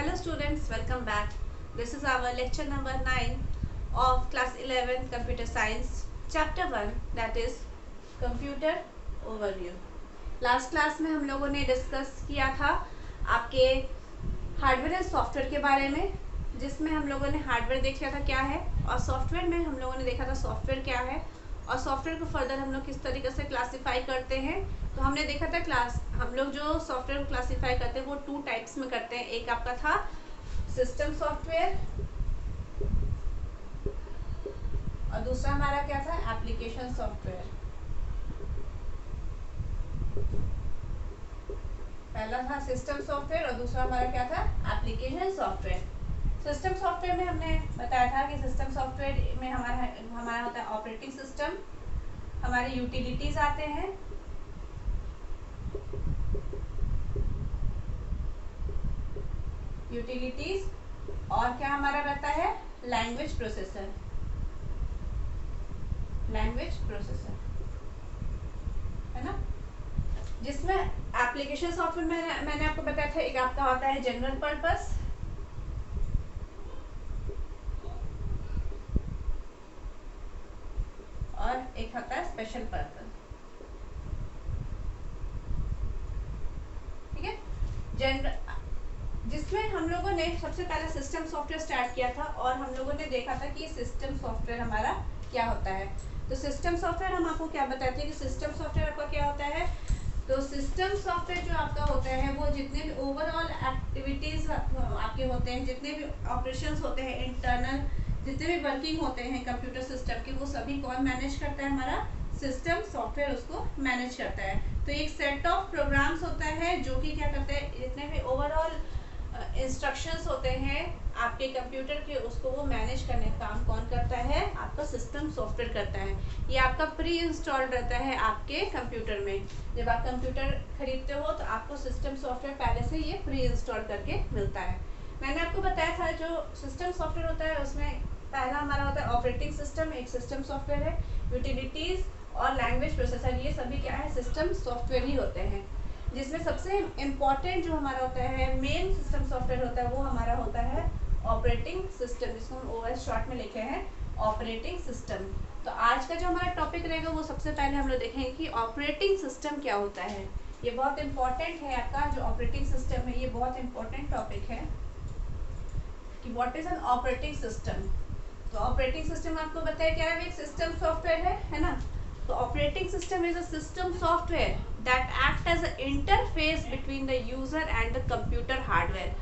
Hello students, welcome back. This is our lecture number 9 of class 11 computer science chapter 1, that is computer overview. Last class में हम लोगों ने discuss किया था आपके हार्डवेयर एंड सॉफ्टवेयर के बारे में, जिसमें हम लोगों ने हार्डवेयर देख लिया था क्या है और सॉफ्टवेयर में हम लोगों ने देखा था सॉफ्टवेयर क्या है और सॉफ्टवेयर को फर्दर हम लोग किस तरीके से क्लासीफाई करते हैं। तो हमने देखा था हम लोग जो सॉफ्टवेयर को क्लासीफाई करते हैं वो 2 टाइप्स में करते हैं। एक आपका था सिस्टम सॉफ्टवेयर और दूसरा हमारा क्या था, एप्लीकेशन सॉफ्टवेयर। पहला था सिस्टम सॉफ्टवेयर और दूसरा हमारा क्या था, एप्लीकेशन सॉफ्टवेयर। सिस्टम सॉफ्टवेयर में हमने बताया था कि सिस्टम सॉफ्टवेयर में हमारा होता है ऑपरेटिंग सिस्टम, हमारे यूटिलिटीज आते हैं, और क्या हमारा रहता है, लैंग्वेज प्रोसेसर है ना। जिसमें एप्लीकेशन सॉफ्टवेयर में मैंने आपको बताया था एक आपका होता है जनरल पर्पस और एक होता है स्पेशल पर्पस। ठीक है, जिसमें हम लोगों ने सबसे पहले सिस्टम सॉफ्टवेयर स्टार्ट किया था और हम लोगों ने देखा था कि सिस्टम सॉफ्टवेयर हमारा क्या होता है। तो सिस्टम सॉफ्टवेयर हम आपको क्या बताते हैं कि सिस्टम सॉफ्टवेयर आपका क्या होता है। तो सिस्टम सॉफ्टवेयर जो आपका होता है वो जितने भी ओवरऑल एक्टिविटीज आपके होते हैं, जितने भी ऑपरेशंस होते हैं, इंटरनल जितने भी वर्किंग होते हैं कंप्यूटर सिस्टम के, वो सभी कौन मैनेज करता है, हमारा सिस्टम सॉफ्टवेयर उसको मैनेज करता है। तो एक सेट ऑफ प्रोग्राम्स होता है जो कि क्या करता है, जितने भी ओवरऑल इंस्ट्रक्शंस होते हैं आपके कंप्यूटर के, उसको वो मैनेज करने का काम कौन करता है, आपका सिस्टम सॉफ्टवेयर करता है। ये आपका प्री इंस्टॉल्ड रहता है आपके कंप्यूटर में। जब आप कंप्यूटर खरीदते हो तो आपको सिस्टम सॉफ्टवेयर पहले से ये प्री इंस्टॉल करके मिलता है। मैंने आपको बताया था जो सिस्टम सॉफ्टवेयर होता है उसमें पहला हमारा होता है ऑपरेटिंग सिस्टम, एक सिस्टम सॉफ्टवेयर है, यूटिलिटीज और लैंग्वेज प्रोसेसर, ये सभी क्या है, सिस्टम सॉफ्टवेयर ही होते हैं। जिसमें सबसे इम्पॉर्टेंट जो हमारा होता है, मेन सिस्टम सॉफ्टवेयर होता है, वो हमारा होता है ऑपरेटिंग सिस्टम, जिसको हम ओएस शॉर्ट में लिखे हैं ऑपरेटिंग सिस्टम। तो आज का जो हमारा टॉपिक रहेगा वो सबसे पहले हम लोग देखेंगे कि ऑपरेटिंग सिस्टम क्या होता है। ये बहुत इंपॉर्टेंट है, आपका जो ऑपरेटिंग सिस्टम है ये बहुत इंपॉर्टेंट टॉपिक है कि what is an operating system. तो ऑपरेटिंग सिस्टम आपको बताया क्या है, एक सिस्टम सॉफ्टवेयर है ना। तो operating system is a system software that act as a interface between the user and the computer hardware.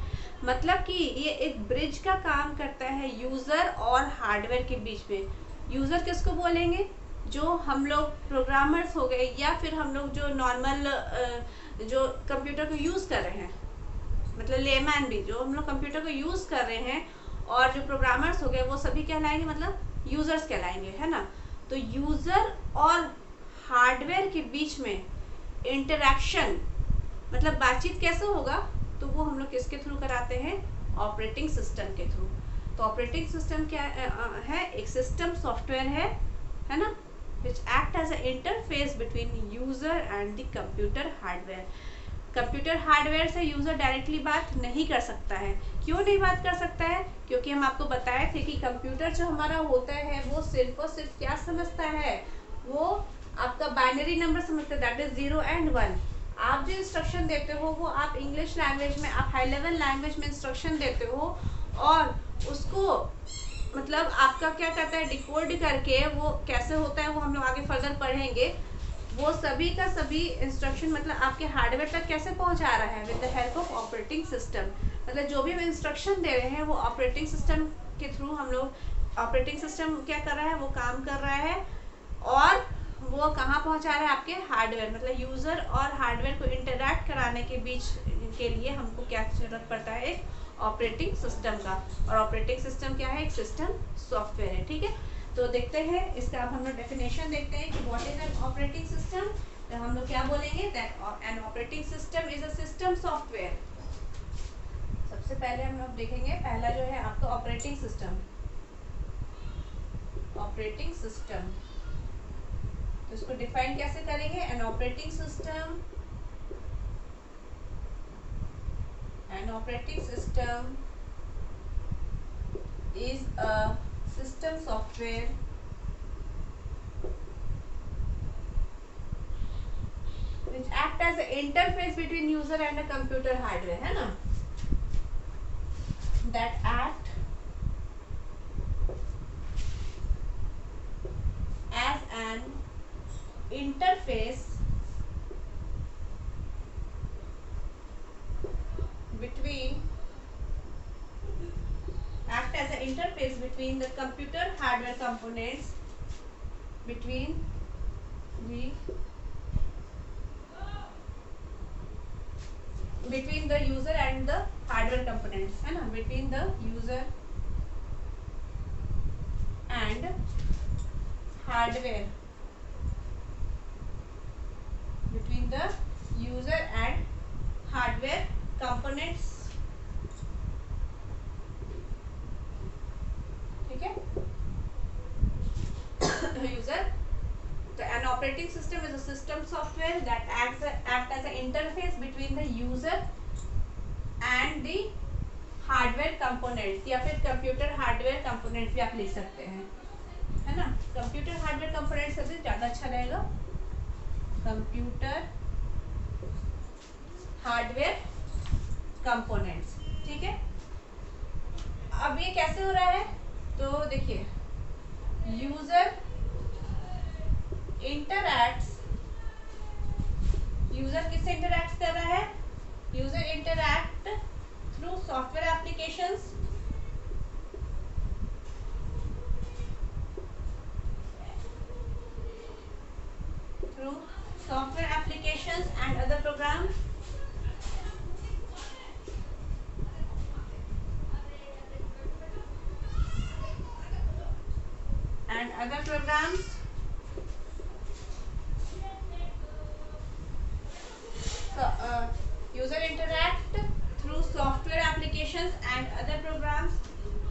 मतलब कि ये एक ब्रिज का काम करता है यूजर और हार्डवेयर के बीच में। यूजर किसको बोलेंगे, जो हम लोग प्रोग्रामर्स हो गए या फिर हम लोग जो नॉर्मल जो कंप्यूटर को यूज कर रहे हैं, मतलब लेमैन भी जो हम लोग कंप्यूटर को यूज कर रहे हैं, और जो प्रोग्रामर्स हो गए वो सभी कहलाएंगे, मतलब यूजर्स कहलाएंगे, है ना। तो यूजर और हार्डवेयर के बीच में इंटरेक्शन, मतलब बातचीत कैसे होगा, तो वो हम लोग किसके थ्रू कराते हैं, ऑपरेटिंग सिस्टम के थ्रू। तो ऑपरेटिंग सिस्टम क्या है, एक सिस्टम सॉफ्टवेयर है ना, which act as a interface between user and the computer hardware. Computer hardware से यूजर डायरेक्टली बात नहीं कर सकता है। क्यों नहीं बात कर सकता है, क्योंकि हम आपको बताए थे कि कंप्यूटर जो हमारा होता है वो सिर्फ और सिर्फ क्या समझता है, वो आपका बाइनरी नंबर समझता है, दैट इज 0 and 1। आप जो इंस्ट्रक्शन देते हो वो आप इंग्लिश लैंग्वेज में, आप हाई लेवल लैंग्वेज में इंस्ट्रक्शन देते हो और उसको मतलब आपका क्या कहता है, डिकोड करके वो कैसे होता है वो हम लोग आगे फर्दर पढ़ेंगे। वो सभी का सभी इंस्ट्रक्शन मतलब आपके हार्डवेयर तक कैसे पहुंचा रहा है, with the help of operating system. मतलब जो भी हम इंस्ट्रक्शन दे रहे हैं वो ऑपरेटिंग सिस्टम के थ्रू हम लोग, ऑपरेटिंग सिस्टम क्या कर रहा है, वो काम कर रहा है और वो कहाँ पहुंचा रहा है, आपके हार्डवेयर, मतलब यूजर और हार्डवेयर को इंटरैक्ट कराने के बीच के लिए हमको क्या जरूरत पड़ता है, एक ऑपरेटिंग सिस्टम का। और ऑपरेटिंग सिस्टम क्या है, एक सिस्टम सॉफ्टवेयर है। ठीक है, तो देखते हैं इसका, अब हम लोग डेफिनेशन देखते हैं कि what is an operating system. तो हम लोग क्या बोलेंगे, that an operating system is a system software. सबसे पहले हम लोग देखेंगे, पहला जो है आपका ऑपरेटिंग सिस्टम। ऑपरेटिंग सिस्टम तो इसको डिफाइन कैसे करेंगे, an operating system An operating system is a system software which act as an interface between user and a computer hardware, है ना, that act as an interface between the computer hardware components between the user and the hardware components, है ना, between the user and hardware, between the user and hardware components, ठीक है. user, so an operating system is a system software that act as an interface between the user and the hardware components, या फिर computer hardware components भी आप लिख सकते हैं, है ना. कंप्यूटर हार्डवेयर कंपोनेंट्स से ज़्यादा अच्छा रहेगा, कंप्यूटर हार्डवेयर कंपोनेंट्स, ठीक है. अब ये कैसे हो रहा है, तो देखिए, यूजर किससे इंटरैक्ट कर रहा है, user interact through software applications, and other programs, user interact through software applications and other programs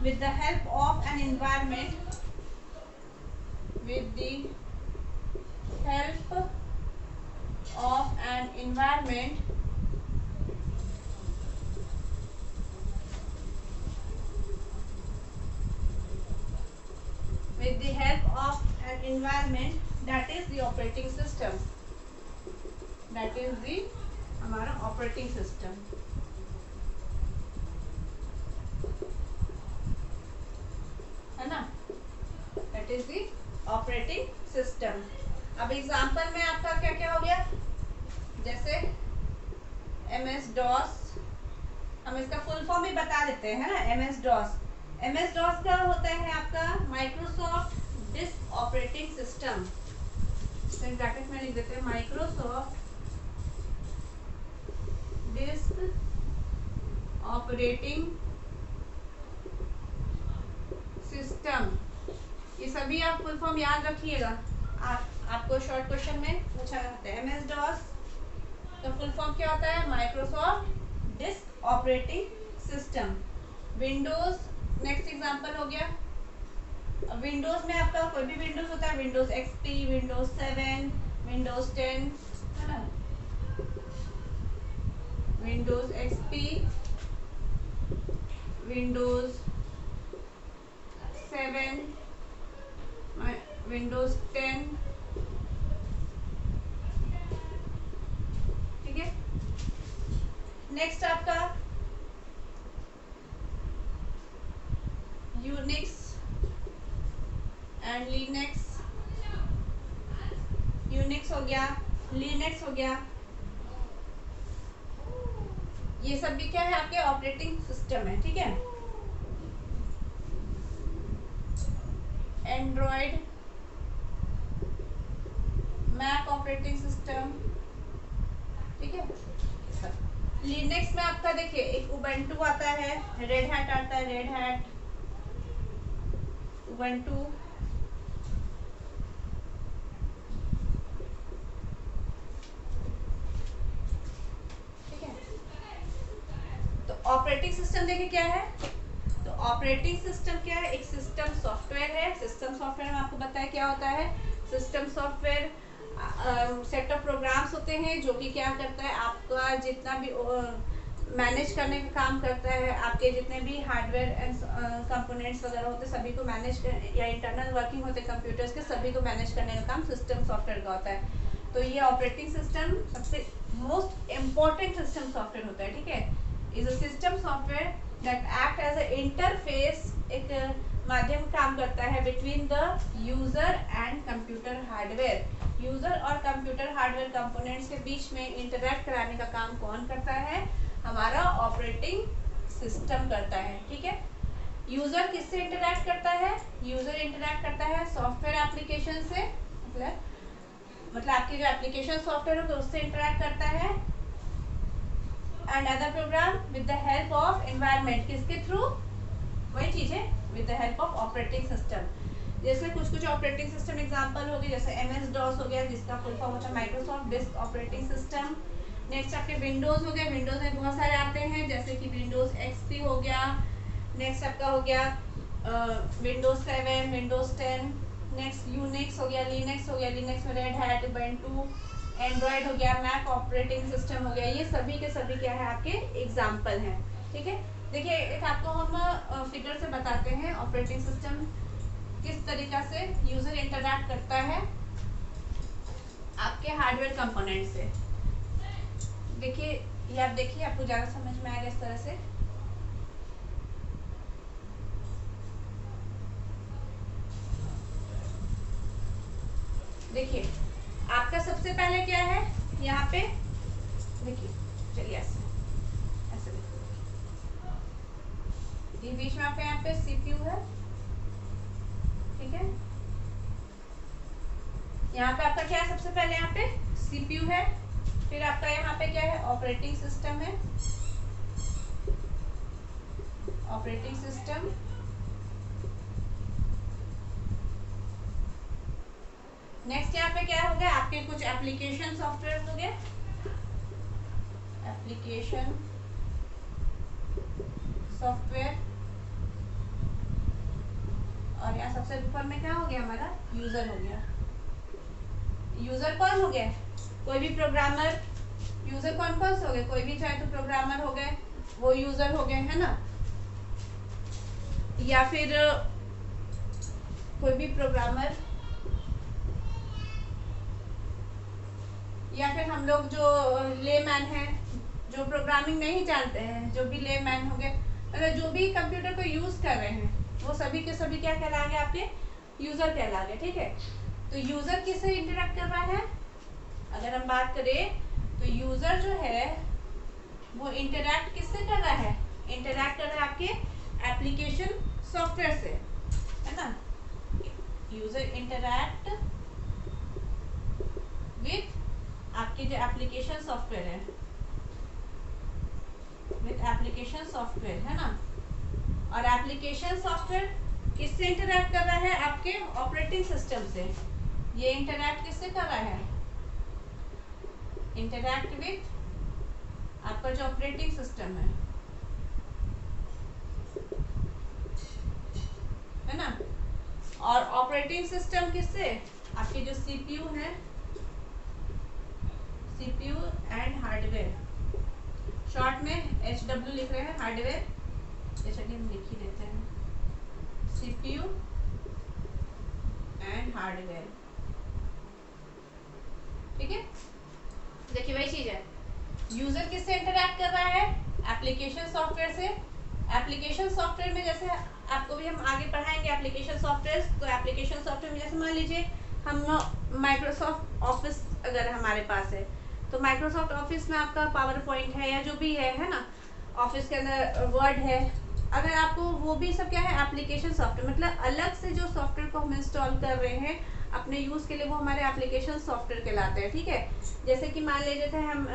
with the help of an environment, with the help of an environment that is the operating system, that is the हमारा operating system, है ना, that is the operating system. अब example में आपका क्या क्या हो गया, जैसे MS DOS, हम इसका फुल फॉर्म ही बता देते हैं, है ना. MS DOS का होता है आपका Microsoft disk operating system, bracket में लिख देते हैं माइक्रोसॉफ्ट डिस्क ऑपरेटिंग सिस्टम. ये सभी आप फुल फॉर्म याद रखिएगा, आपको शॉर्ट क्वेश्चन में पूछा जाता है. MS DOS का फुल फॉर्म क्या होता है, Microsoft disk operating system. Windows, next example हो गया. विंडोज में आपका कोई भी विंडोज होता है, विंडोज XP, विंडोज 7, विंडोज 10, है ना, विंडोज XP, विंडोज 7, विंडोज 10, ठीक है. नेक्स्ट आपका यूनिक्स एंड लिनक्स, यूनिक्स हो गया, लिनक्स हो गया, ये सब भी क्या है, आपके ऑपरेटिंग सिस्टम है, ठीक है. एंड्रॉइड, मैक ऑपरेटिंग सिस्टम, ठीक है. लिनक्स में आपका देखिए एक उबंटू आता है, रेड हैट आता है, रेड हैट, उबंटू, ठीक है. तो ऑपरेटिंग सिस्टम देखिए क्या है, तो ऑपरेटिंग सिस्टम क्या है, एक सिस्टम सॉफ्टवेयर है. सिस्टम सॉफ्टवेयर में आपको बताया क्या होता है, system software set of programs होते हैं जो कि क्या करता है, आपका जितना भी मैनेज करने का काम करता है, आपके जितने भी हार्डवेयर एंड कंपोनेंट्स वगैरह होते हैं सभी को मैनेज या इंटरनल वर्किंग होते हैं कंप्यूटर्स के, सभी को मैनेज करने का काम सिस्टम सॉफ्टवेयर का होता है। तो ये ऑपरेटिंग सिस्टम सबसे मोस्ट इम्पॉर्टेंट सिस्टम सॉफ्टवेयर होता है, ठीक है। Is a system software that act as a interface, एक माध्यम काम करता है between the user and computer hardware. User और कंप्यूटर हार्डवेयर कंपोनेंट्स के बीच में इंटरैक्ट कराने का काम कौन करता है? हमारा ऑपरेटिंग सिस्टम करता है, ठीक है। यूजर किससे इंटरैक्ट करता है? यूजर इंटरैक्ट करता है सॉफ्टवेयर एप्लीकेशन से, मतलब आपकी जो एप्लीकेशन सॉफ्टवेयर होगा उससे इंटरैक्ट करता है, and other program with the help of environment, किसके थ्रू? वही चीज है, with the help of operating system. जैसे कुछ ऑपरेटिंग सिस्टम एग्जांपल हो गए, जैसे MS DOS हो गया जिसका फुल फॉर्म होता है Microsoft disk operating system. Next आपके विंडोज हो गया, विंडोज में बहुत सारे आते हैं जैसे कि विंडोज XP हो गया। नेक्स्ट आपका हो गया विंडोज 7, विंडोज 10। नेक्स्ट यूनिक्स हो गया, लिनक्स हो गया, लिनक्स में रेड हैट, उबुंटू, एंड्रॉयड हो गया, मैक ऑपरेटिंग सिस्टम हो गया। ये सभी के सभी क्या है आपके एग्जाम्पल हैं, ठीक है। देखिए एक आपको हम फिगर से बताते हैं ऑपरेटिंग सिस्टम किस तरीका से यूजर इंटरैक्ट करता है आपके हार्डवेयर कंपोनेंट से। देखिए ये आप देखिए, आपको ज़्यादा समझ में आएगा इस तरह से। देखिए आपका सबसे पहले क्या है यहाँ पे, देखिए चलिए ऐसे ऐसे देखिए, ये बीच में आपका यहाँ पे CPU है, ठीक है। यहाँ पे आपका क्या है, सबसे पहले यहाँ पे CPU है, फिर आपका यहाँ पे क्या है, ऑपरेटिंग सिस्टम है, ऑपरेटिंग सिस्टम। नेक्स्ट यहाँ पे क्या हो गया, आपके कुछ एप्लीकेशन सॉफ्टवेयर हो गए, एप्लीकेशन सॉफ्टवेयर। और यहाँ सबसे ऊपर में क्या हो गया, हमारा यूजर हो गया। यूजर कौन हो गया? कोई भी प्रोग्रामर। यूजर कौन कौन से हो गए? कोई भी चाहे तो प्रोग्रामर हो गए, वो यूजर हो गए, है ना। या फिर कोई भी प्रोग्रामर, या फिर हम लोग जो लेमैन हैं, जो प्रोग्रामिंग नहीं जानते हैं, जो भी लेमैन हो गए, मतलब जो भी कंप्यूटर को यूज कर रहे हैं वो सभी के सभी क्या कहलाएंगे, आपके यूजर कहलाएंगे, ठीक है। तो यूजर किससे इंटरेक्ट कर रहा है? अगर हम बात करें तो यूजर जो है वो इंटरैक्ट किससे कर रहा है? इंटरैक्ट कर रहा है आपके एप्लीकेशन सॉफ्टवेयर से, है ना। यूजर इंटरैक्ट विथ आपके जो एप्लीकेशन सॉफ्टवेयर है, विथ एप्लीकेशन सॉफ्टवेयर, है ना। और एप्लीकेशन सॉफ्टवेयर किससे इंटरैक्ट कर रहा है? आपके ऑपरेटिंग सिस्टम से। ये इंटरैक्ट किससे कर रहा है? इंटरैक्ट विथ आपका जो ऑपरेटिंग सिस्टम है ना। और ऑपरेटिंग सिस्टम किससे? आपके जो CPU है, CPU एंड हार्डवेयर, शॉर्ट में HW लिख रहे हैं, हार्डवेयर, जैसा कि हम लिख ही देते हैं, CPU एंड हार्डवेयर, ठीक है। देखिए वही चीज है, यूजर किससे इंटरैक्ट कर रहा है? एप्लीकेशन सॉफ्टवेयर से। एप्लीकेशन सॉफ्टवेयर में जैसे आपको भी हम आगे पढ़ाएंगे एप्लीकेशन सॉफ्टवेयर, तो एप्लीकेशन सॉफ्टवेयर में जैसे मान लीजिए हम माइक्रोसॉफ्ट ऑफिस अगर हमारे पास है, तो माइक्रोसॉफ्ट ऑफिस में आपका पावर पॉइंट है या जो भी है ना, ऑफिस के अंदर वर्ड है, अगर आपको वो भी सब क्या है, एप्लीकेशन सॉफ्टवेयर, मतलब अलग से जो सॉफ्टवेयर को हम इंस्टॉल कर रहे हैं अपने यूज़ के लिए, वो हमारे एप्लीकेशन सॉफ्टवेयर कहलाते हैं, ठीक है। जैसे कि मान लीजिए थे हम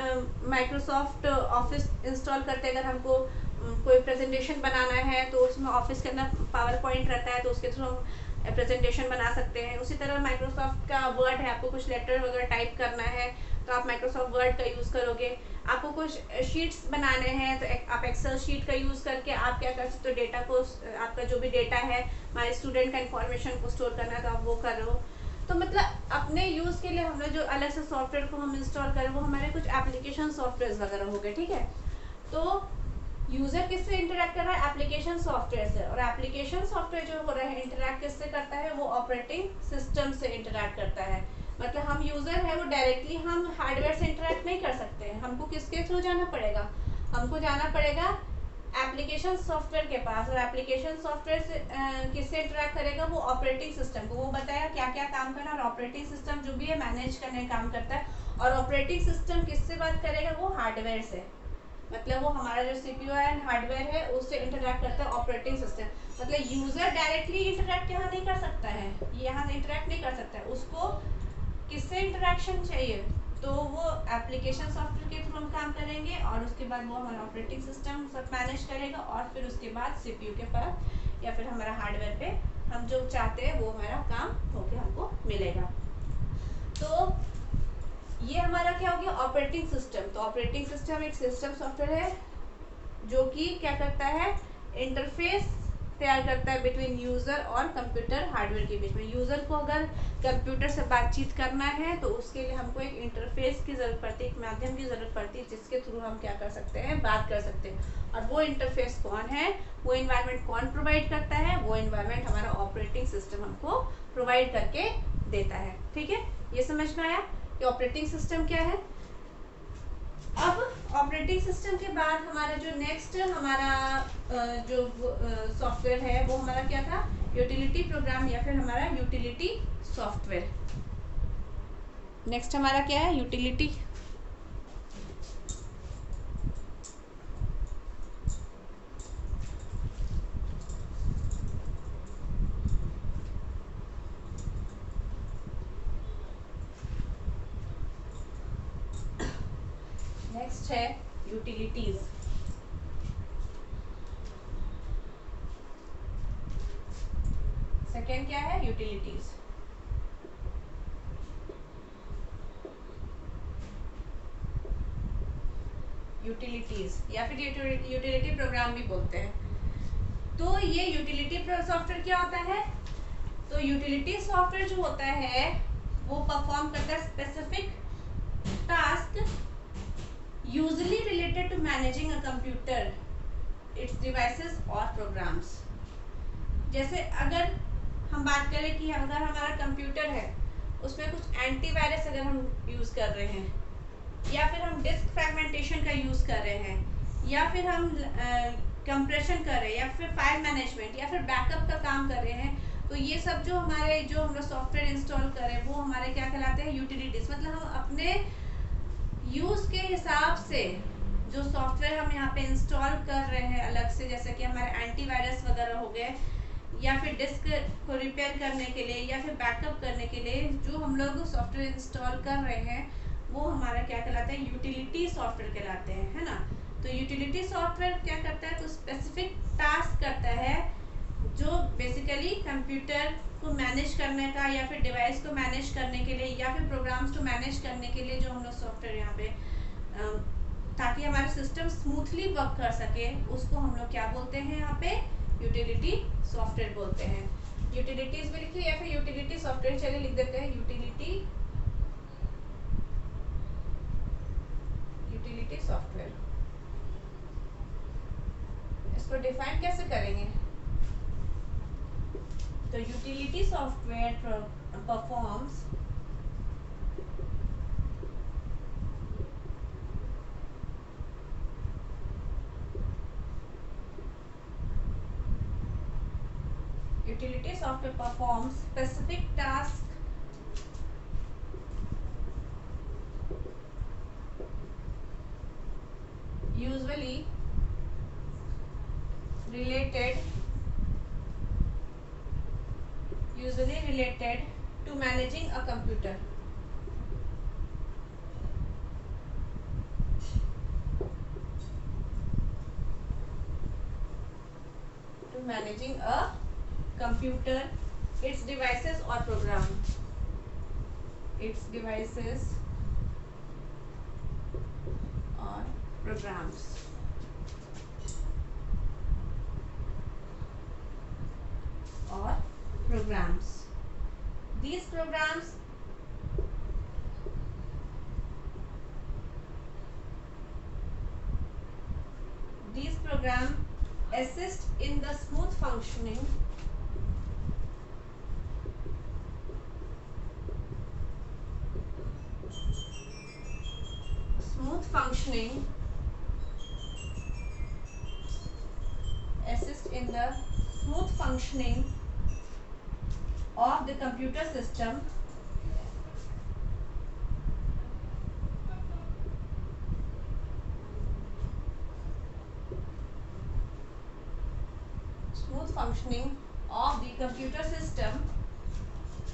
माइक्रोसॉफ्ट ऑफिस इंस्टॉल करते हैं, अगर हमको कोई प्रेजेंटेशन बनाना है तो उसमें ऑफिस के अंदर पावर पॉइंट रहता है, तो उसके थ्रू हम प्रेजेंटेशन बना सकते हैं। उसी तरह माइक्रोसॉफ्ट का वर्ड है, आपको कुछ लेटर वगैरह टाइप करना है तो आप माइक्रोसॉफ्ट वर्ड का यूज़ करोगे। आपको कुछ शीट्स बनाने हैं तो आप एक्सेल शीट का यूज़ करके आप क्या कर सकते हो, डेटा को, आपका जो भी डेटा है हमारे स्टूडेंट का इन्फॉर्मेशन को स्टोर करना है तो आप वो कर रहे हो। तो मतलब अपने यूज़ के लिए हमने जो अलग से सॉफ्टवेयर को हम इंस्टॉल करें वो हमारे कुछ एप्लीकेशन सॉफ्टवेयर वगैरह हो गए, ठीक है। तो यूजर किससे इंटरेक्ट कर रहा है, एप्लीकेशन सॉफ्टवेयर से, और एप्लीकेशन सॉफ्टवेयर जो हो रहा है इंटरेक्ट किससे करता है, वो ऑपरेटिंग सिस्टम से इंटरेक्ट करता है। मतलब हम यूजर है वो डायरेक्टली हम हार्डवेयर से इंटरेक्ट नहीं कर सकते हैं, हमको किसके थ्रू जाना पड़ेगा, हमको जाना पड़ेगा एप्लीकेशन सॉफ्टवेयर के पास, और एप्लीकेशन सॉफ्टवेयर से किससे इंटरेक्ट करेगा, वो ऑपरेटिंग सिस्टम को, वो बताएगा क्या क्या काम करना है, और ऑपरेटिंग सिस्टम जो भी है मैनेज करने का काम करता है। और ऑपरेटिंग सिस्टम किससे बात करेगा, वो हार्डवेयर से, मतलब वो हमारा जो सीपीयू एंड हार्डवेयर है उससे इंटरेक्ट करता है ऑपरेटिंग सिस्टम। मतलब यूजर डायरेक्टली इंटरेक्ट यहाँ नहीं कर सकता है, यहाँ इंटरेक्ट नहीं कर सकता है, उसको किससे इंटरेक्शन चाहिए, तो वो एप्लीकेशन सॉफ्टवेयर के थ्रू हम काम करेंगे, और उसके बाद वो हमारा ऑपरेटिंग सिस्टम सब मैनेज करेगा, और फिर उसके बाद सीपीयू के पास या फिर हमारा हार्डवेयर पे हम जो चाहते हैं वो हमारा काम होके हमको मिलेगा। तो ये हमारा क्या हो गया, ऑपरेटिंग सिस्टम। तो ऑपरेटिंग सिस्टम एक सिस्टम सॉफ्टवेयर है जो कि क्या करता है, इंटरफेस तैयार करता है बिटवीन यूजर और कंप्यूटर हार्डवेयर के बीच में। यूजर को अगर कंप्यूटर से बातचीत करना है तो उसके लिए हमको एक इंटरफेस की जरूरत पड़ती है, एक माध्यम की जरूरत पड़ती है जिसके थ्रू हम क्या कर सकते हैं, बात कर सकते हैं। और वो इंटरफेस कौन है, वो इन्वायरमेंट कौन प्रोवाइड करता है, वो इन्वायरमेंट हमारा ऑपरेटिंग सिस्टम हमको प्रोवाइड करके देता है। ठीक है, ये समझ में आया कि ऑपरेटिंग सिस्टम क्या है। अब ऑपरेटिंग सिस्टम के बाद हमारा जो नेक्स्ट हमारा जो सॉफ्टवेयर है वो हमारा क्या था, यूटिलिटी प्रोग्राम या फिर हमारा यूटिलिटी सॉफ्टवेयर। नेक्स्ट हमारा क्या है, यूटिलिटी। नेक्स्ट है यूटिलिटीज। सेकेंड क्या है, यूटिलिटीज। यूटिलिटीज या फिर यूटिलिटी प्रोग्राम भी बोलते हैं। तो ये यूटिलिटी सॉफ्टवेयर क्या होता है, तो यूटिलिटी सॉफ्टवेयर जो होता है वो परफॉर्म करता है specific task usually related to managing a computer, its devices और प्रोग्राम्स। जैसे अगर हम बात करें कि अगर हमारा कंप्यूटर है उसमें कुछ एंटीवायरस अगर हम यूज कर रहे हैं, या फिर हम डिस्क फ्रेगमेंटेशन का यूज कर रहे हैं, या फिर हम कंप्रेशन कर रहे हैं, या फिर फाइल मैनेजमेंट या फिर बैकअप का काम कर रहे हैं, तो ये सब जो हम लोग सॉफ्टवेयर इंस्टॉल कर रहे हैं वो हमारे क्या कहलाते हैं, यूटिलिटीज। मतलब हम अपने यूज के हिसाब से जो सॉफ्टवेयर हम यहाँ पे इंस्टॉल कर रहे हैं अलग से, जैसे कि हमारे एंटीवायरस वगैरह हो गए, या फिर डिस्क को रिपेयर करने के लिए या फिर बैकअप करने के लिए जो हम लोग सॉफ्टवेयर इंस्टॉल कर रहे हैं वो हमारा क्या कहलाता है, यूटिलिटी सॉफ्टवेयर कहलाते हैं, है ना। तो यूटिलिटी सॉफ्टवेयर क्या करता है, तो स्पेसिफिक टास्क करता है जो बेसिकली कंप्यूटर को मैनेज करने का, या फिर डिवाइस को मैनेज करने के लिए, या फिर प्रोग्राम्स को मैनेज करने के लिए जो हम लोग सॉफ्टवेयर यहाँ पे ताकि हमारा सिस्टम स्मूथली वर्क कर सके, उसको हम लोग क्या बोलते हैं, यहाँ पे यूटिलिटी सॉफ्टवेयर बोलते हैं। यूटिलिटीज भी लिखिए या फिर यूटिलिटी सॉफ्टवेयर, चलिए लिख देते हैं यूटिलिटी सॉफ्टवेयर। इसको डिफाइन कैसे करेंगे, तो utility software performs specific task usually related to managing a computer, its devices or program, programs। और programs, these programs program assist in the smooth functioning assist in the smooth functioning of the computer system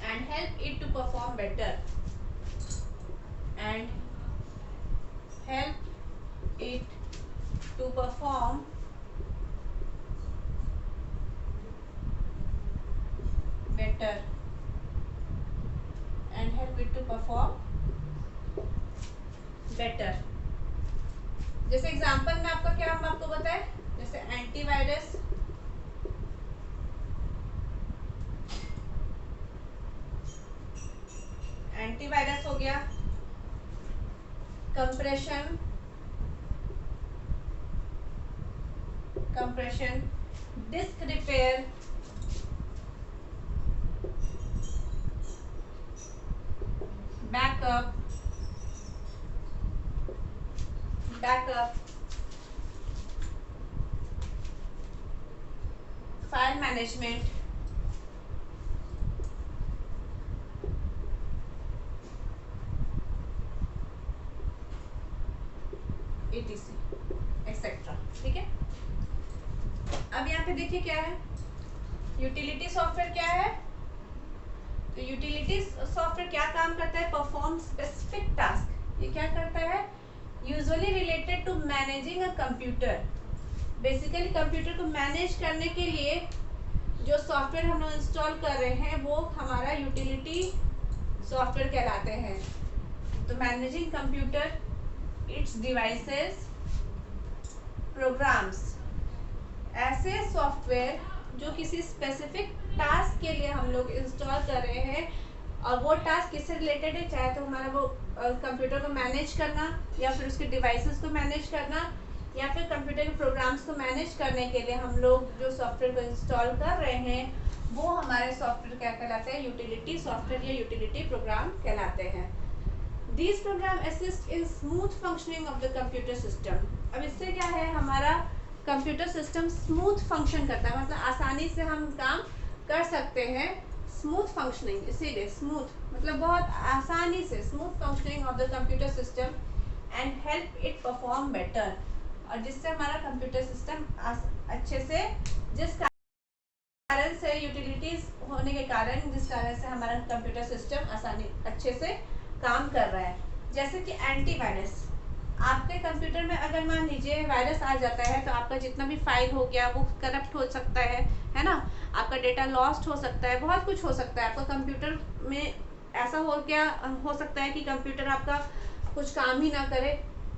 and help it to perform better and help it to perform better and help it to perform better. जैसे example में आपका क्या हम आपको बताएं, जैसे antivirus, antivirus हो गया, compression, disk repair, backup, file management, etc et cetera. ठीक है. अब यहाँ पे देखिए क्या है, यूटिलिटी सॉफ्टवेयर क्या है. तो यूटिलिटी सॉफ्टवेयर क्या काम करता है, परफॉर्म स्पेसिफिक टास्क. ये क्या करता है, usually related to managing a computer. Basically computer को मैनेज करने के लिए जो सॉफ्टवेयर हम लोग इंस्टॉल कर रहे हैं वो हमारा यूटिलिटी सॉफ्टवेयर कहलाते हैं. तो managing computer, its devices, programs, ऐसे सॉफ्टवेयर जो किसी स्पेसिफिक टास्क के लिए हम लोग इंस्टॉल कर रहे हैं और वो टास्क किससे रिलेटेड है, चाहे तो हमारा वो कंप्यूटर को मैनेज करना या फिर उसके डिवाइसेस को मैनेज करना या फिर कंप्यूटर के प्रोग्राम्स को मैनेज करने के लिए हम लोग जो सॉफ्टवेयर को इंस्टॉल कर रहे हैं वो हमारे सॉफ्टवेयर क्या कहलाते हैं, यूटिलिटी सॉफ्टवेयर या यूटिलिटी प्रोग्राम कहलाते हैं. These program assist in smooth functioning of the computer system. अब इससे क्या है, हमारा कंप्यूटर सिस्टम स्मूथ फंक्शन करता है, मतलब आसानी से हम काम कर सकते हैं. स्मूथ फंक्शनिंग, इसीलिए स्मूथ मतलब बहुत आसानी से, smooth functioning of the computer system and help it perform better. और जिससे हमारा कंप्यूटर सिस्टम अच्छे से, जिस कारण से यूटिलिटीज होने के कारण, जिस कारण से हमारा कंप्यूटर सिस्टम आसानी अच्छे से काम कर रहा है. जैसे कि एंटीवायरस, आपके कंप्यूटर में अगर मान लीजिए वायरस आ जाता है तो आपका जितना भी फाइल हो गया वो करप्ट हो सकता है ना, आपका डेटा लॉस्ट हो सकता है, बहुत कुछ हो सकता है. आपका कंप्यूटर में ऐसा हो सकता है कि कंप्यूटर आपका कुछ काम ही ना करे.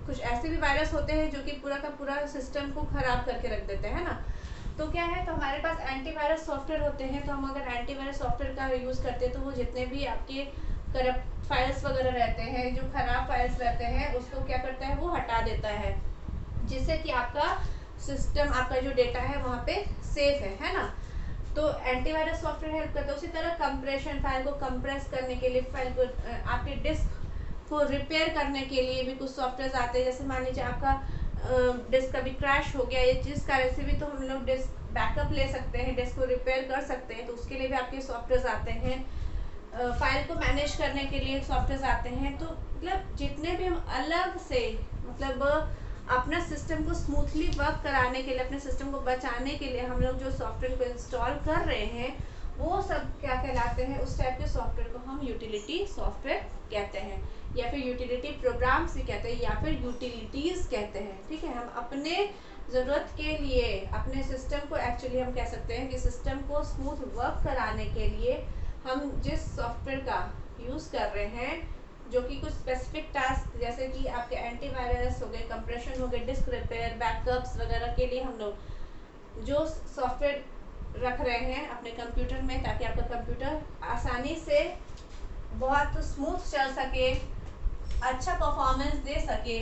कुछ ऐसे भी वायरस होते हैं जो कि पूरा का पूरा सिस्टम को खराब करके रख देते हैं ना. तो क्या है, तो हमारे पास एंटीवायरस सॉफ्टवेयर होते हैं. तो हम अगर एंटीवायरस सॉफ्टवेयर का यूज़ करते हैं तो वो जितने भी आपके करप्ट फाइल्स वगैरह रहते हैं, जो खराब फाइल्स रहते हैं, उसको क्या करता है, वो हटा देता है, जिससे कि आपका सिस्टम, आपका जो डेटा है वहाँ पे सेफ है ना. तो एंटीवायरस सॉफ्टवेयर हेल्प करता है. उसी तरह कंप्रेशन, फाइल को कंप्रेस करने के लिए, फाइल को आपके डिस्क को रिपेयर करने के लिए भी कुछ सॉफ्टवेयर आते हैं. जैसे मान लीजिए आपका डिस्क कभी क्रैश हो गया या जिस कारण से भी, तो हम लोग डिस्क बैकअप ले सकते हैं, डिस्क को रिपेयर कर सकते हैं. तो उसके लिए भी आपके सॉफ्टवेयर आते हैं. फाइल को मैनेज करने के लिए सॉफ्टवेयर आते हैं. तो मतलब जितने भी हम अलग से, मतलब अपना सिस्टम को स्मूथली वर्क कराने के लिए, अपने सिस्टम को बचाने के लिए हम लोग जो सॉफ्टवेयर को इंस्टॉल कर रहे हैं वो सब क्या कहलाते हैं, उस टाइप के सॉफ्टवेयर को हम यूटिलिटी सॉफ्टवेयर कहते हैं, या फिर यूटिलिटी प्रोग्राम्स भी कहते हैं, या फिर यूटिलिटीज़ कहते हैं. ठीक है. हम अपने ज़रूरत के लिए अपने सिस्टम को, एक्चुअली हम कह सकते हैं कि सिस्टम को स्मूथ वर्क कराने के लिए हम जिस सॉफ्टवेयर का यूज़ कर रहे हैं, जो कि कुछ स्पेसिफिक टास्क, जैसे कि आपके एंटीवायरस हो गए, कंप्रेशन हो गए, डिस्क रिपेयर, बैकअप्स वगैरह के लिए हम लोग जो सॉफ्टवेयर रख रहे हैं अपने कंप्यूटर में, ताकि आपका कंप्यूटर आसानी से बहुत स्मूथ चल सके, अच्छा परफॉर्मेंस दे सके,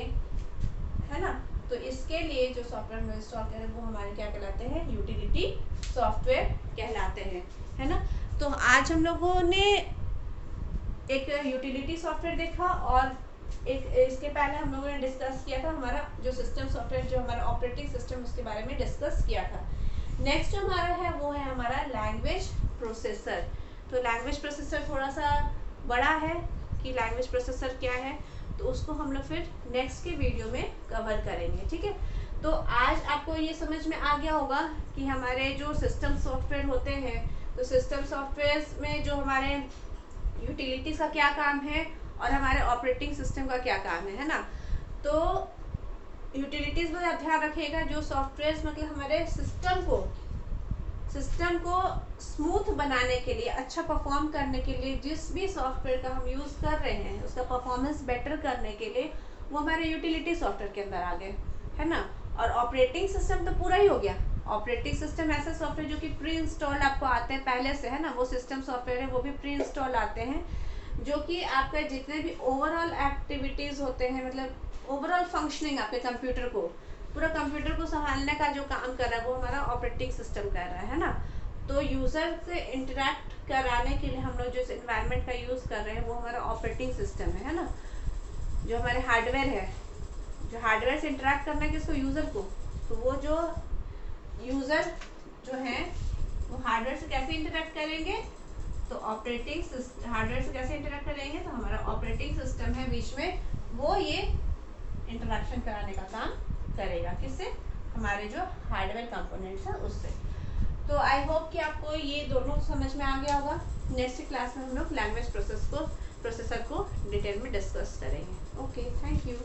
है ना. तो इसके लिए जो सॉफ्टवेयर हम इंस्टॉल करें वो हमारे क्या कहलाते हैं, यूटिलिटी सॉफ्टवेयर कहलाते हैं, है ना। तो आज हम लोगों ने एक यूटिलिटी सॉफ्टवेयर देखा और एक इसके पहले हम लोगों ने डिस्कस किया था हमारा जो सिस्टम सॉफ्टवेयर, जो हमारा ऑपरेटिंग सिस्टम, उसके बारे में डिस्कस किया था। नेक्स्ट जो हमारा है वो है हमारा लैंग्वेज प्रोसेसर। तो लैंग्वेज प्रोसेसर थोड़ा सा बड़ा है कि लैंग्वेज प्रोसेसर क्या है, तो उसको हम लोग फिर नेक्स्ट के वीडियो में कवर करेंगे, ठीक है। तो आज आपको ये समझ में आ गया होगा कि हमारे जो सिस्टम सॉफ्टवेयर होते हैं, तो सिस्टम सॉफ्टवेयर में जो हमारे यूटिलिटीज का क्या काम है और हमारे ऑपरेटिंग सिस्टम का क्या काम है ना। तो यूटिलिटीज में ध्यान रखिएगा, जो सॉफ्टवेयर मतलब हमारे सिस्टम को स्मूथ बनाने के लिए, अच्छा परफॉर्म करने के लिए, जिस भी सॉफ्टवेयर का हम यूज़ कर रहे हैं उसका परफॉर्मेंस बेटर करने के लिए वो हमारे यूटिलिटी सॉफ्टवेयर के अंदर आ गए, है ना। और ऑपरेटिंग सिस्टम तो पूरा ही हो गया। ऑपरेटिंग सिस्टम ऐसा सॉफ्टवेयर जो कि प्री इंस्टॉल्ड आपको आते हैं पहले से, है ना, वो सिस्टम सॉफ्टवेयर है, वो भी प्री इंस्टॉल आते हैं, जो कि आपका जितने भी ओवरऑल एक्टिविटीज़ होते हैं, मतलब ओवरऑल फंक्शनिंग आपके कंप्यूटर को, पूरा कंप्यूटर को संभालने का जो काम कर रहा है वो हमारा ऑपरेटिंग सिस्टम कर रहा है ना। तो यूज़र से इंटरेक्ट कराने के लिए हम लोग जो इन्वायरमेंट का यूज़ कर रहे हैं वो हमारा ऑपरेटिंग सिस्टम है ना। जो हमारे हार्डवेयर है, जो हार्डवेयर से इंटरेक्ट करना है किसको, यूज़र को, तो वो जो यूज़र जो है वो हार्डवेयर से कैसे इंटरेक्ट करेंगे, तो हार्डवेयर से कैसे इंटरेक्ट करेंगे, तो हमारा ऑपरेटिंग सिस्टम है बीच में, वो ये इंटरेक्शन कराने का काम करेगा, किससे, हमारे जो हार्डवेयर कंपोनेंट्स हैं उससे। तो आई होप कि आपको ये दोनों समझ में आ गया होगा। नेक्स्ट क्लास में हम लोग लैंग्वेज प्रोसेसर को डिटेल में डिस्कस करेंगे। Okay, thank you.